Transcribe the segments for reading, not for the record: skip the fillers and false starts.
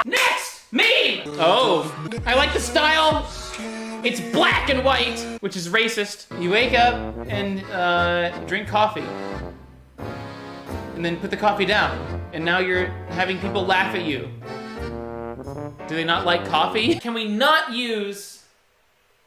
Next meme! Oh, I like the style. It's black and white, which is racist. You wake up and drink coffee. And then put the coffee down. And now you're having people laugh at you. Do they not like coffee? Can we not use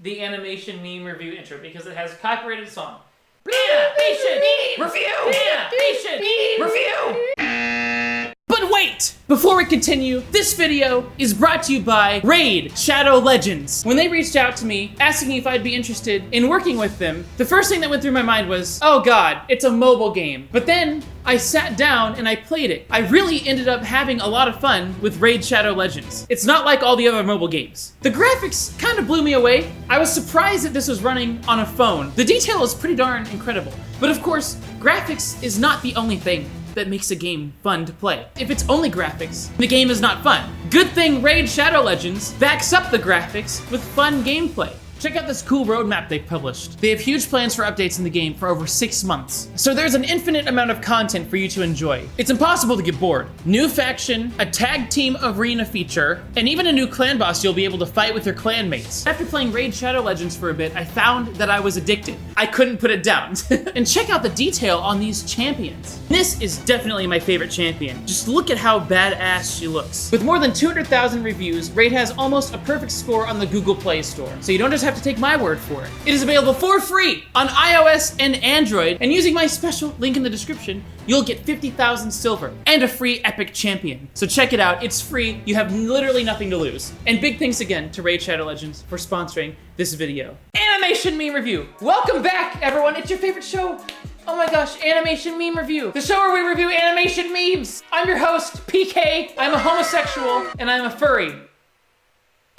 the animation meme review intro because it has a copyrighted song? Animation review! Animation review! But wait! Before we continue, this video is brought to you by Raid Shadow Legends. When they reached out to me, asking if I'd be interested in working with them, the first thing that went through my mind was, oh god, it's a mobile game. But then, I sat down and I played it. I really ended up having a lot of fun with Raid Shadow Legends. It's not like all the other mobile games. The graphics kind of blew me away. I was surprised that this was running on a phone. The detail is pretty darn incredible. But of course, graphics is not the only thing that makes a game fun to play. If it's only graphics, the game is not fun. Good thing Raid Shadow Legends backs up the graphics with fun gameplay. Check out this cool roadmap they've published. They have huge plans for updates in the game for over 6 months. So there's an infinite amount of content for you to enjoy. It's impossible to get bored. New faction, a tag team arena feature, and even a new clan boss you'll be able to fight with your clan mates. After playing Raid Shadow Legends for a bit, I found that I was addicted. I couldn't put it down. And check out the detail on these champions. This is definitely my favorite champion. Just look at how badass she looks. With more than 200,000 reviews, Raid has almost a perfect score on the Google Play Store. So you don't just have to take my word for it. It is available for free on iOS and Android, and using my special link in the description, you'll get 50,000 silver and a free epic champion. So check it out, it's free, you have literally nothing to lose. And big thanks again to Raid Shadow Legends for sponsoring this video. Animation meme review. Welcome back, everyone, it's your favorite show. Oh my gosh, Animation Meme Review. The show where we review animation memes. I'm your host, PK, I'm a homosexual, and I'm a furry.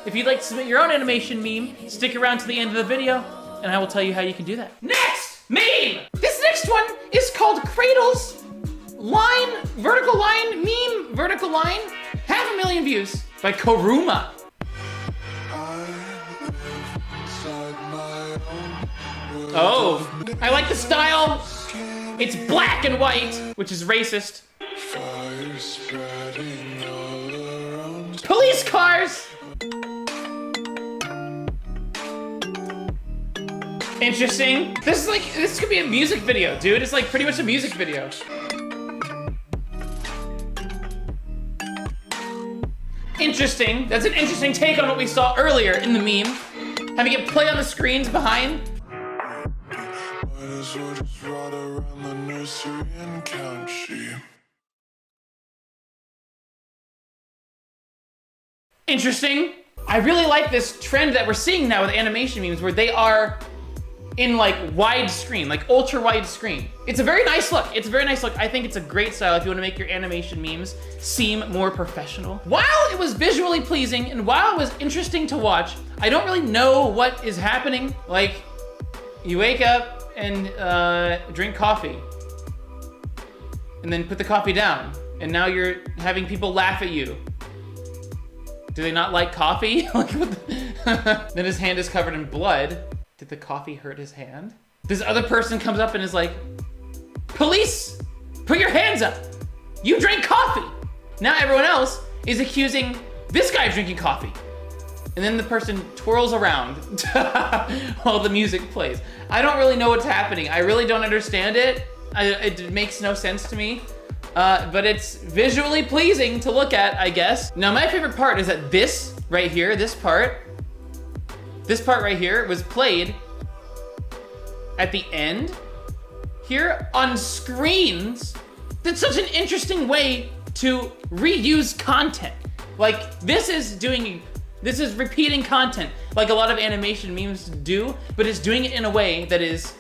If you'd like to submit your own animation meme, stick around to the end of the video, and I will tell you how you can do that. Next meme! This next one is called Cradles, line, vertical line, meme, vertical line, 500,000 views by Koruma. Oh, I like the style. It's black and white, which is racist. Police cars! Interesting. This could be a music video, dude. It's like pretty much a music video. Interesting. That's an interesting take on what we saw earlier in the meme. Having it play on the screens behind. Interesting. I really like this trend that we're seeing now with animation memes where they are in like widescreen, like ultra wide screen. It's a very nice look. It's a very nice look. I think it's a great style if you want to make your animation memes seem more professional. While it was visually pleasing and while it was interesting to watch, I don't really know what is happening. Like, you wake up and drink coffee and then put the coffee down and now you're having people laugh at you. Do they not like coffee? Like, then his hand is covered in blood. Did the coffee hurt his hand? This other person comes up and is like, police, put your hands up. You drank coffee. Now everyone else is accusing this guy of drinking coffee. And then the person twirls around while the music plays. I don't really know what's happening. I really don't understand it. It makes no sense to me. But it's visually pleasing to look at, I guess. Now my favorite part is that this right here, this part right here was played at the end here on screens. That's such an interesting way to reuse content. Like this is repeating content like a lot of animation memes do, but it's doing it in a way that is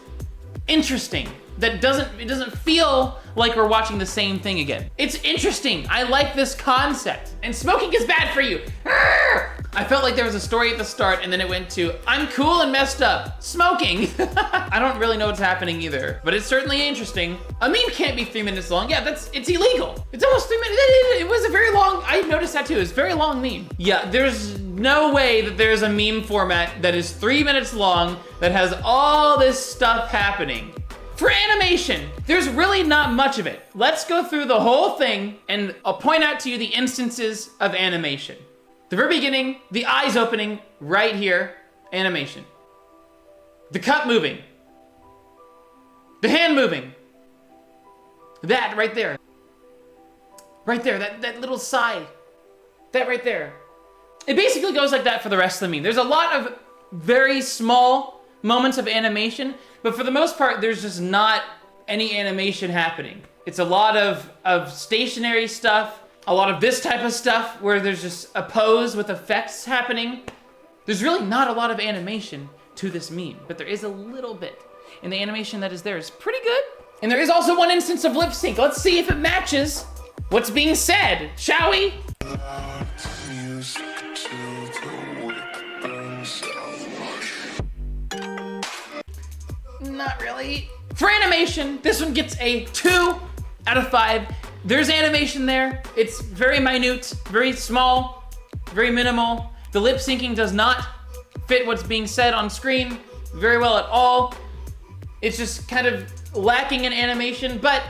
interesting. It doesn't feel like we're watching the same thing again. It's interesting. I like this concept. And smoking is bad for you. I felt like there was a story at the start and then it went to, I'm cool and messed up, smoking. I don't really know what's happening either, but it's certainly interesting. A meme can't be 3 minutes long. Yeah, it's illegal. It's almost 3 minutes. It was a very long, I noticed that too. It's a very long meme. Yeah, there's no way that there's a meme format that is 3 minutes long that has all this stuff happening. For animation, there's really not much of it. Let's go through the whole thing and I'll point out to you the instances of animation. The very beginning, the eyes opening right here, animation. The cup moving. The hand moving. That right there. Right there, that little sigh. That right there. It basically goes like that for the rest of the meme. There's a lot of very small moments of animation, but for the most part, there's just not any animation happening. It's a lot of stationary stuff, a lot of this type of stuff where there's just a pose with effects happening. There's really not a lot of animation to this meme, but there is a little bit. And the animation that is there is pretty good. And there is also one instance of lip sync. Let's see if it matches what's being said, shall we? Not really. For animation, this one gets a 2 out of 5. There's animation there. It's very minute, very small, very minimal. The lip syncing does not fit what's being said on screen very well at all. It's just kind of lacking in animation, but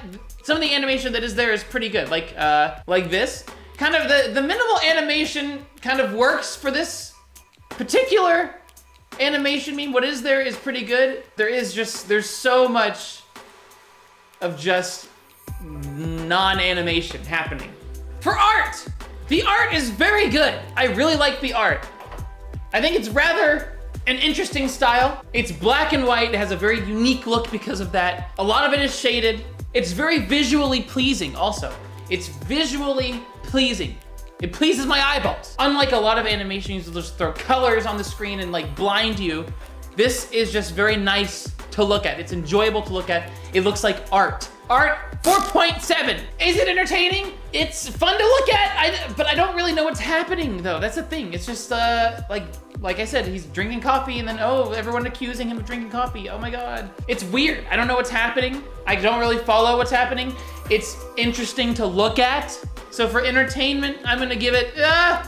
some of the animation that is there is pretty good. Like this. Kind of the minimal animation kind of works for this particular animation meme. What is there is pretty good. There's so much of just non-animation happening. For art, the art is very good. I really like the art. I think it's rather an interesting style. It's black and white. It has a very unique look because of that. A lot of it is shaded. It's very visually pleasing also. It's visually pleasing. It pleases my eyeballs. Unlike a lot of animations that just throw colors on the screen and like blind you, this is just very nice to look at. It's enjoyable to look at. It looks like art. Art, 4.7. Is it entertaining? It's fun to look at, but I don't really know what's happening though. That's the thing. It's just like I said, he's drinking coffee and then, oh, everyone accusing him of drinking coffee. Oh my God. It's weird. I don't know what's happening. I don't really follow what's happening. It's interesting to look at. So for entertainment, I'm gonna give it a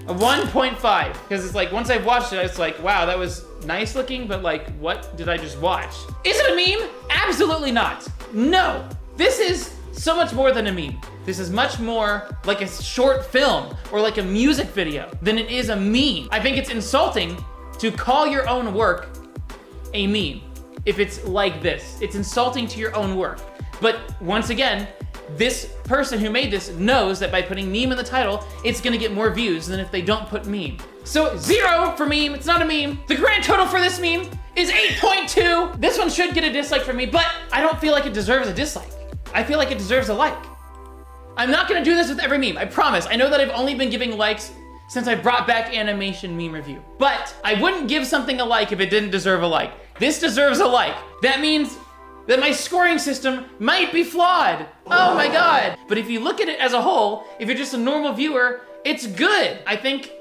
1.5. Because it's like, once I've watched it, it's like, wow, that was nice looking, but like, what did I just watch? Is it a meme? Absolutely not. No, this is so much more than a meme. This is much more like a short film or like a music video than it is a meme. I think it's insulting to call your own work a meme if it's like this. It's insulting to your own work. But once again, this person who made this knows that by putting meme in the title, it's gonna get more views than if they don't put meme. So 0 for meme, it's not a meme. The grand total for this meme is 8.2. This one should get a dislike from me, but I don't feel like it deserves a dislike. I feel like it deserves a like. I'm not gonna do this with every meme, I promise. I know that I've only been giving likes since I brought back animation meme review, but I wouldn't give something a like if it didn't deserve a like. This deserves a like. That means that my scoring system might be flawed. Oh my God. But if you look at it as a whole, if you're just a normal viewer, it's good. I think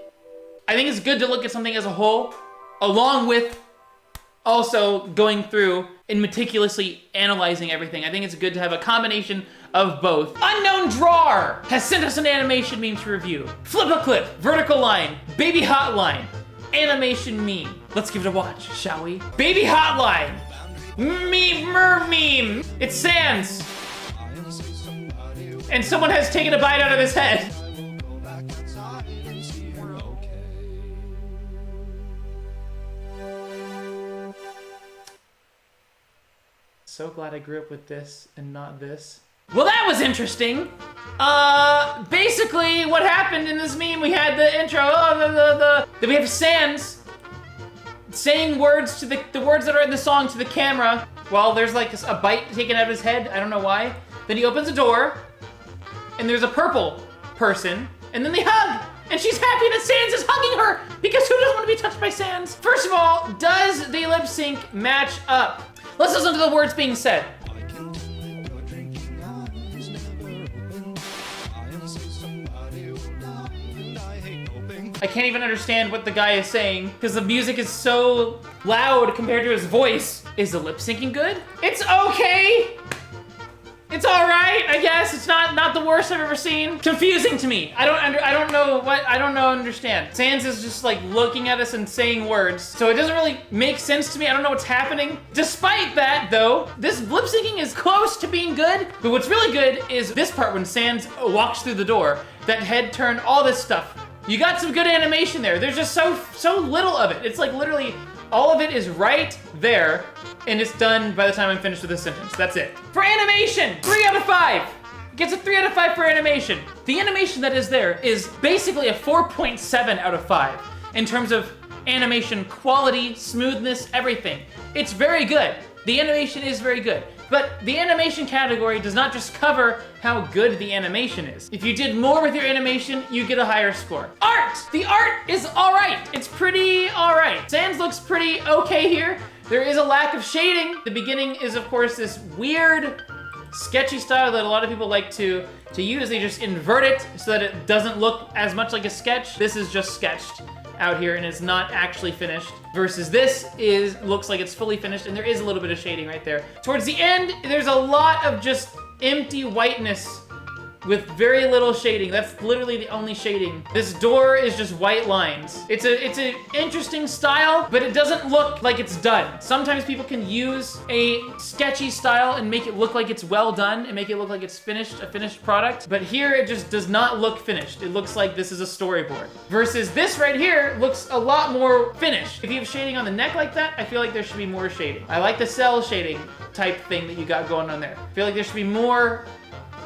it's good to look at something as a whole, along with also going through and meticulously analyzing everything. I think it's good to have a combination of both. Unknown Drawer has sent us an animation meme to review. Flip a clip, vertical line, Baby Hotline, animation meme. Let's give it a watch, shall we? Baby Hotline. Meme. It's Sans. And someone has taken a bite out of his head. So glad I grew up with this and not this. Well, that was interesting. Basically what happened in this meme, we had the intro, then we have Sans saying words to the words that are in the song to the camera while there's like a bite taken out of his head. I don't know why. Then he opens a door and there's a purple person and then they hug and she's happy that Sans is hugging her because who doesn't want to be touched by Sans? First of all, does the lip sync match up? Let's listen to the words being said. I can't even understand what the guy is saying because the music is so loud compared to his voice. Is the lip syncing good? It's okay. It's all right. I guess it's not the worst I've ever seen. Confusing to me. I don't understand. Sans is just like looking at us and saying words, so it doesn't really make sense to me. I don't know what's happening. Despite that, though, this lip syncing is close to being good. But what's really good is this part when Sans walks through the door, that head turn, all this stuff. You got some good animation there. There's just so little of it. It's like literally all of it is right there, and it's done by the time I'm finished with this sentence. That's it. For animation, 3 out of 5. Gets a 3 out of 5 for animation. The animation that is there is basically a 4.7 out of 5 in terms of animation quality, smoothness, everything. It's very good. The animation is very good. But the animation category does not just cover how good the animation is. If you did more with your animation, you get a higher score. Art! The art is all right. It's pretty all right. Sans looks pretty okay here. There is a lack of shading. The beginning is, of course, this weird, sketchy style that a lot of people like to use. They just invert it so that it doesn't look as much like a sketch. This is just sketched out here and it's not actually finished, versus this looks like it's fully finished, and there is a little bit of shading right there. Towards the end, there's a lot of just empty whiteness with very little shading. That's literally the only shading. This door is just white lines. It's an interesting style, but it doesn't look like it's done. Sometimes people can use a sketchy style and make it look like it's well done and make it look like it's finished, a finished product. But here it just does not look finished. It looks like this is a storyboard. Versus this right here looks a lot more finished. If you have shading on the neck like that, I feel like there should be more shading. I like the cell shading type thing that you got going on there. I feel like there should be more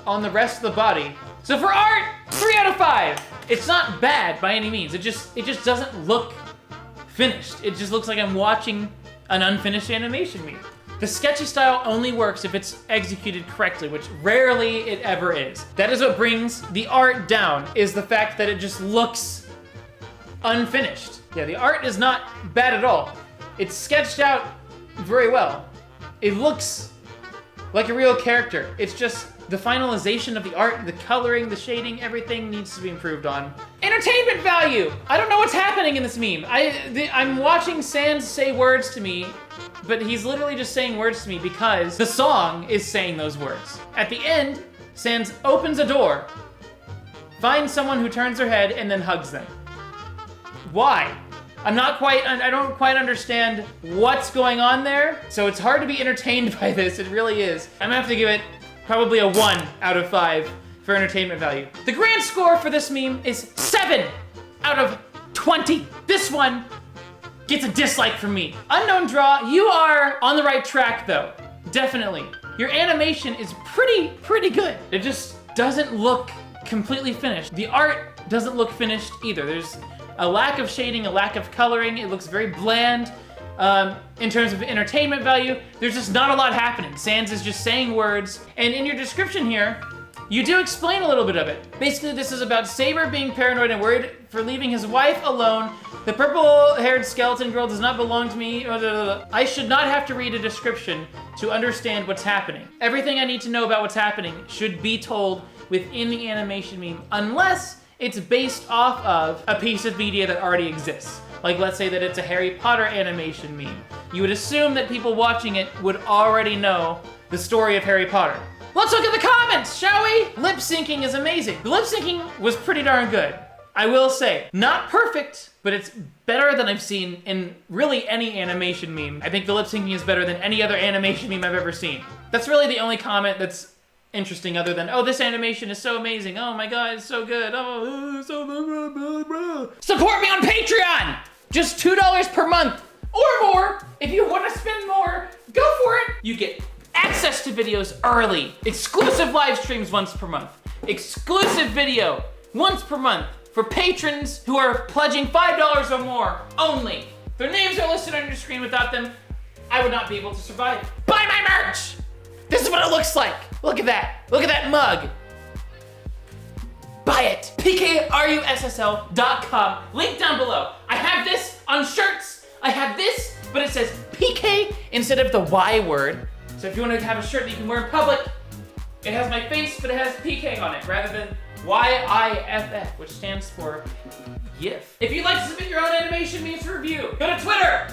on the rest of the body. So for art, 3 out of 5. It's not bad by any means. It just doesn't look finished. It just looks like I'm watching an unfinished animation meme. The sketchy style only works if it's executed correctly, which rarely it ever is. That is what brings the art down, is the fact that it just looks unfinished. Yeah, the art is not bad at all. It's sketched out very well. It looks like a real character. It's just the finalization of the art, the coloring, the shading, everything needs to be improved on. Entertainment value! I don't know what's happening in this meme. I'm watching Sans say words to me, but he's literally just saying words to me because the song is saying those words. At the end, Sans opens a door, finds someone who turns their head, and then hugs them. Why? I don't quite understand what's going on there, so it's hard to be entertained by this, it really is. I'm gonna have to give it probably a 1 out of 5 for entertainment value. The grand score for this meme is 7 out of 20. This one gets a dislike from me. Unknown Draw, you are on the right track though, definitely. Your animation is pretty good. It just doesn't look completely finished. The art doesn't look finished either. There's a lack of shading, a lack of coloring. It looks very bland. In terms of entertainment value, there's just not a lot happening. Sans is just saying words, and in your description here, you do explain a little bit of it. Basically, this is about Saber being paranoid and worried for leaving his wife alone. The purple-haired skeleton girl does not belong to me. I should not have to read a description to understand what's happening. Everything I need to know about what's happening should be told within the animation meme, unless it's based off of a piece of media that already exists. Like, let's say that it's a Harry Potter animation meme. You would assume that people watching it would already know the story of Harry Potter. Let's look at the comments, shall we? Lip syncing is amazing. The lip syncing was pretty darn good, I will say. Not perfect, but it's better than I've seen in really any animation meme. I think the lip syncing is better than any other animation meme I've ever seen. That's really the only comment that's interesting other than, oh, this animation is so amazing. Oh my God, it's so good. Oh, so blah, blah, blah. Support me on Patreon! Just $2 per month or more. If you want to spend more, go for it. You get access to videos early, exclusive live streams once per month, exclusive video once per month for patrons who are pledging $5 or more only. Their names are listed on your screen. Without them, I would not be able to survive. Buy my merch. This is what it looks like. Look at that. Look at that mug. Buy it. Pkrussl.com. Link down below. I have this on shirts. I have this, but it says PK instead of the Y word. So if you want to have a shirt that you can wear in public, it has my face, but it has PK on it rather than YIFF, which stands for GIF. If you'd like to submit your own animation memes for review, go to Twitter.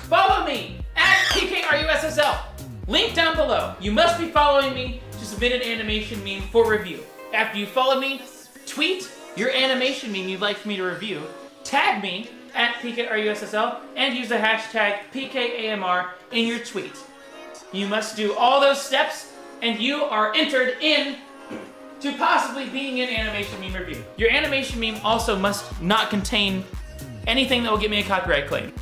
Follow me at Pkrussl. Link down below. You must be following me to submit an animation meme for review. After you follow me, tweet your animation meme you'd like for me to review, tag me at PKRUSSL, and use the hashtag PKAMR in your tweet. You must do all those steps, and you are entered in to possibly being in animation meme review. Your animation meme also must not contain anything that will get me a copyright claim.